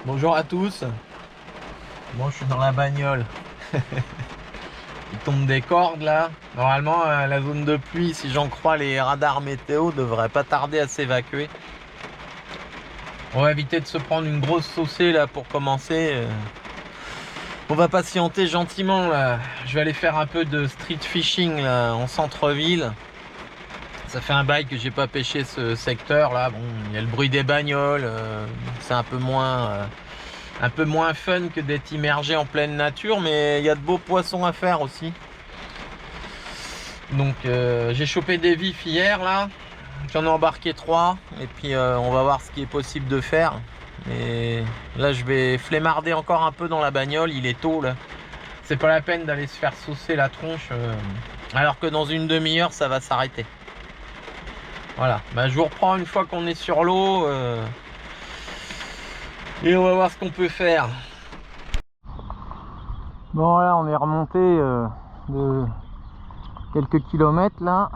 Bonjour à tous. Bon, je suis dans la bagnole. Il tombe des cordes là. Normalement, la zone de pluie, si j'en crois les radars météo, devrait pas tarder à s'évacuer. On va éviter de se prendre une grosse saucée là pour commencer. On va patienter gentiment là. Je vais aller faire un peu de street fishing là, en centre-ville. Ça fait un bail que j'ai pas pêché ce secteur là. Bon, il y a le bruit des bagnoles. C'est un peu moins fun que d'être immergé en pleine nature, mais il y a de beaux poissons à faire aussi. Donc j'ai chopé des vifs hier là, j'en ai embarqué 3 et puis on va voir ce qui est possible de faire. Et là je vais flemmarder encore un peu dans la bagnole, il est tôt là. C'est pas la peine d'aller se faire saucer la tronche alors que dans une demi-heure ça va s'arrêter. Voilà, bah, je vous reprends une fois qu'on est sur l'eau et on va voir ce qu'on peut faire. Bon voilà, on est remonté de quelques kilomètres là.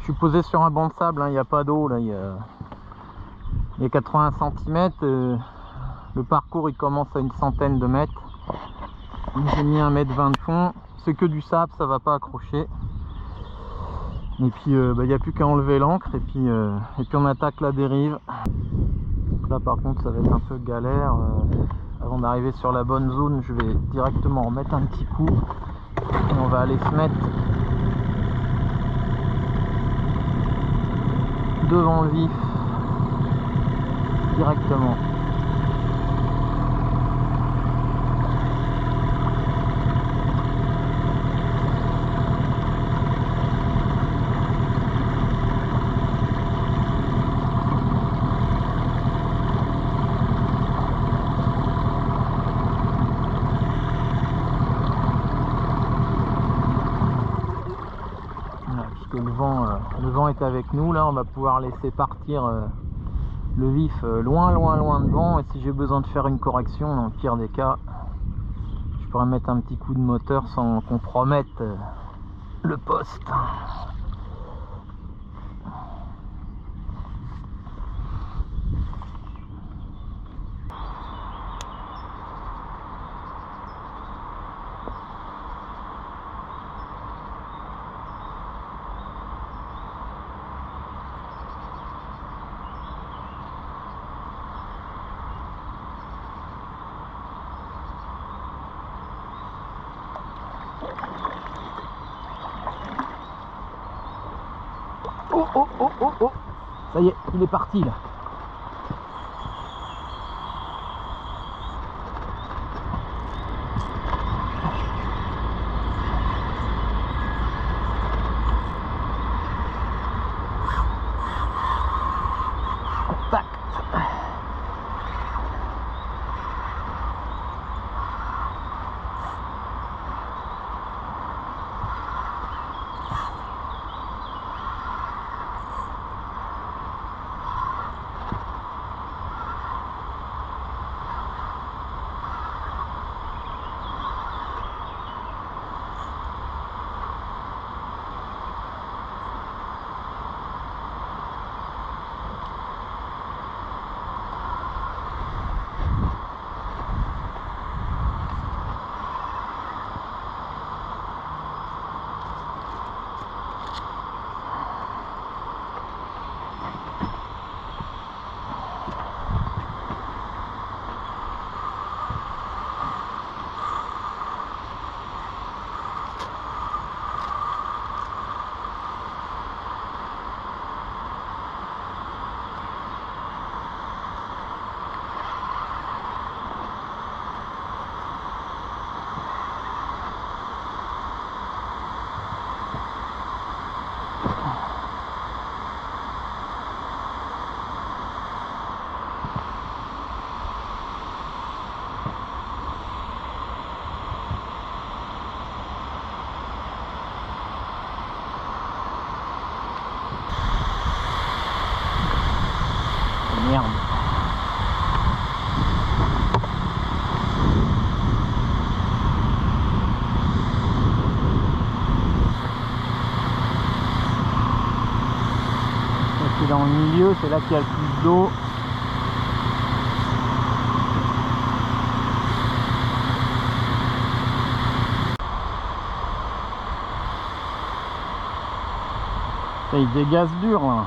Je suis posé sur un banc de sable, hein, il n'y a pas d'eau là, il y a 80 cm. Le parcours il commence à une centaine de mètres. J'ai mis 1,20 m de fond, c'est que du sable, ça va pas accrocher. Et puis il n'y a plus qu'à enlever l'ancre et puis on attaque la dérive. Donc là par contre ça va être un peu galère. Avant d'arriver sur la bonne zone, je vais directement remettre un petit coup et on va aller se mettre devant le vif directement. Le vent est avec nous là, on va pouvoir laisser partir le vif loin devant, et si j'ai besoin de faire une correction, dans le pire des cas je pourrais mettre un petit coup de moteur sans compromettre le poste. Oh, ça y est, il est parti là. Contact. Merde. C'est dans le milieu, c'est là qu'il y a le plus d'eau. Ça, il dégaze dur là.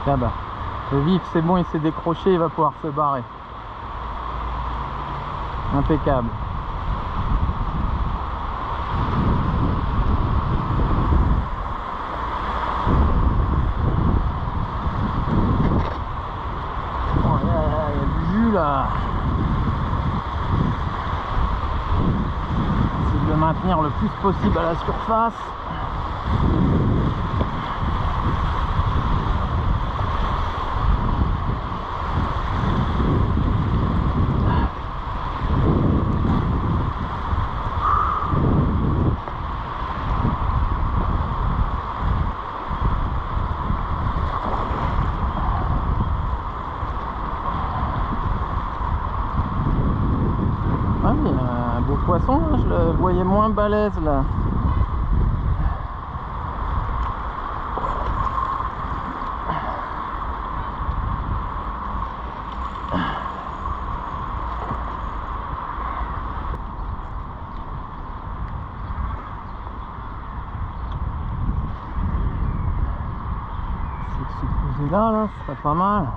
Ah bah, le vif c'est bon, il s'est décroché, il va pouvoir se barrer. Impeccable. Oh, il y a du jus là. Essayer de le maintenir le plus possible à la surface. Poisson, je le voyais moins balèze là. Si ce poser là, ce serait pas mal.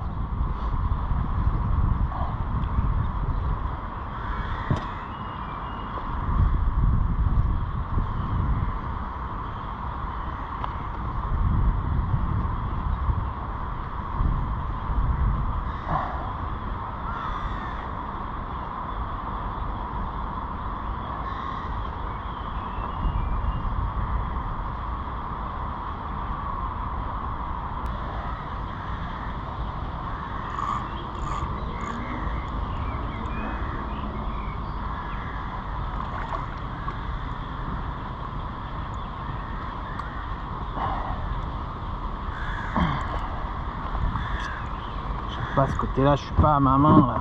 Pas ce côté là, je suis pas à ma main là.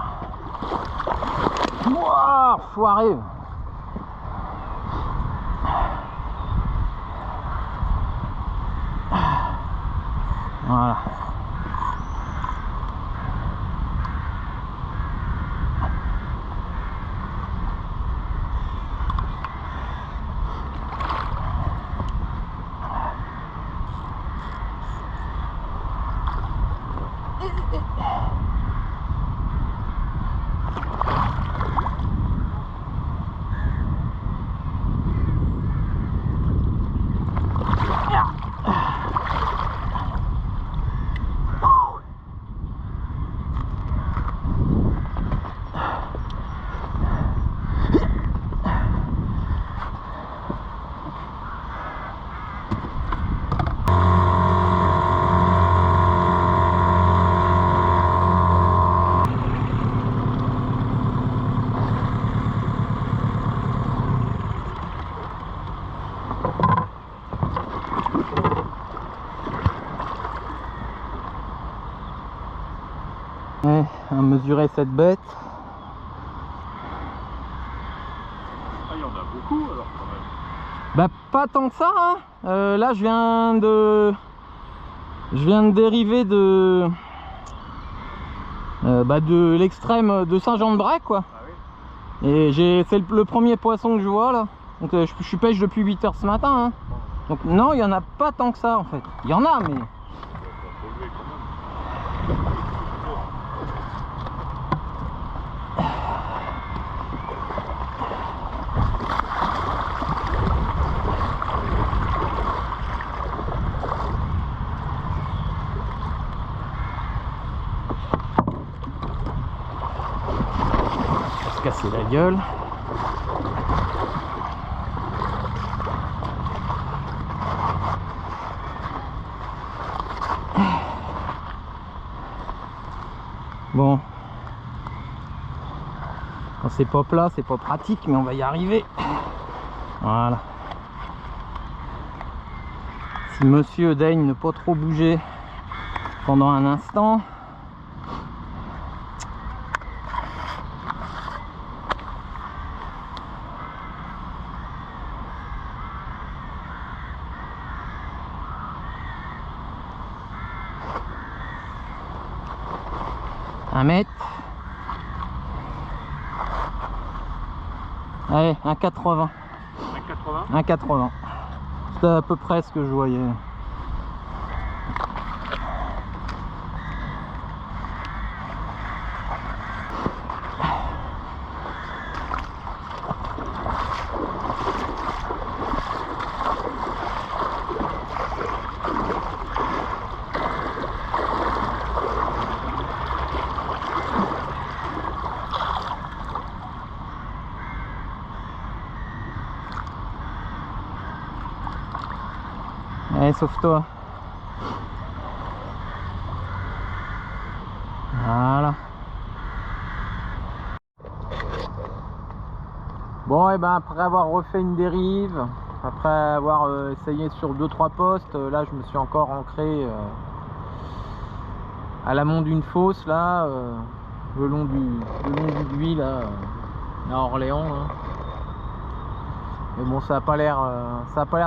Wouah, foiré. Voilà. À mesurer cette bête. Ah, il y en a beaucoup alors quand même. Bah pas tant que ça hein. Là je viens de dériver de de l'extrême de Saint-Jean-de-Bray quoi. Ah oui. Et c'est le premier poisson que je vois là. Donc je pêche depuis 8 h ce matin hein. Donc non, il y en a pas tant que ça en fait. Il y en a mais casser la gueule. Bon, quand c'est pas plat, c'est pas pratique, mais on va y arriver. Voilà. Si monsieur daigne ne pas trop bouger pendant un instant. 1 mètre. Allez, 1,80. 1,80. 1,80. C'était à peu près ce que je voyais. Allez, sauve-toi. Voilà. Bon, et ben après avoir refait une dérive, après avoir essayé sur 2-3 postes, là je me suis encore ancré à l'amont d'une fosse là, le long du Buis là, à Orléans là. Mais bon, ça a pas l'air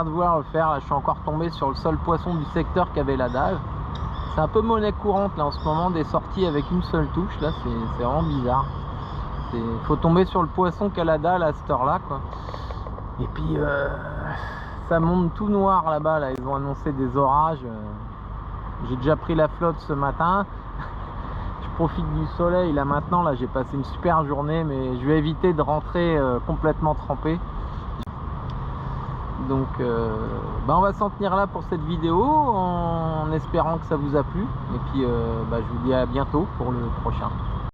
de vouloir le faire. Là, je suis encore tombé sur le seul poisson du secteur qui avait la dalle. C'est un peu monnaie courante là en ce moment, des sorties avec une seule touche. Là, c'est vraiment bizarre. Faut tomber sur le poisson qui a la dalle à cette heure là, quoi. Et puis ça monte tout noir là-bas. Là, ils ont annoncé des orages. J'ai déjà pris la flotte ce matin. Je profite du soleil là maintenant. Là, j'ai passé une super journée, mais je vais éviter de rentrer complètement trempé. Donc on va s'en tenir là pour cette vidéo en espérant que ça vous a plu, et puis je vous dis à bientôt pour le prochain.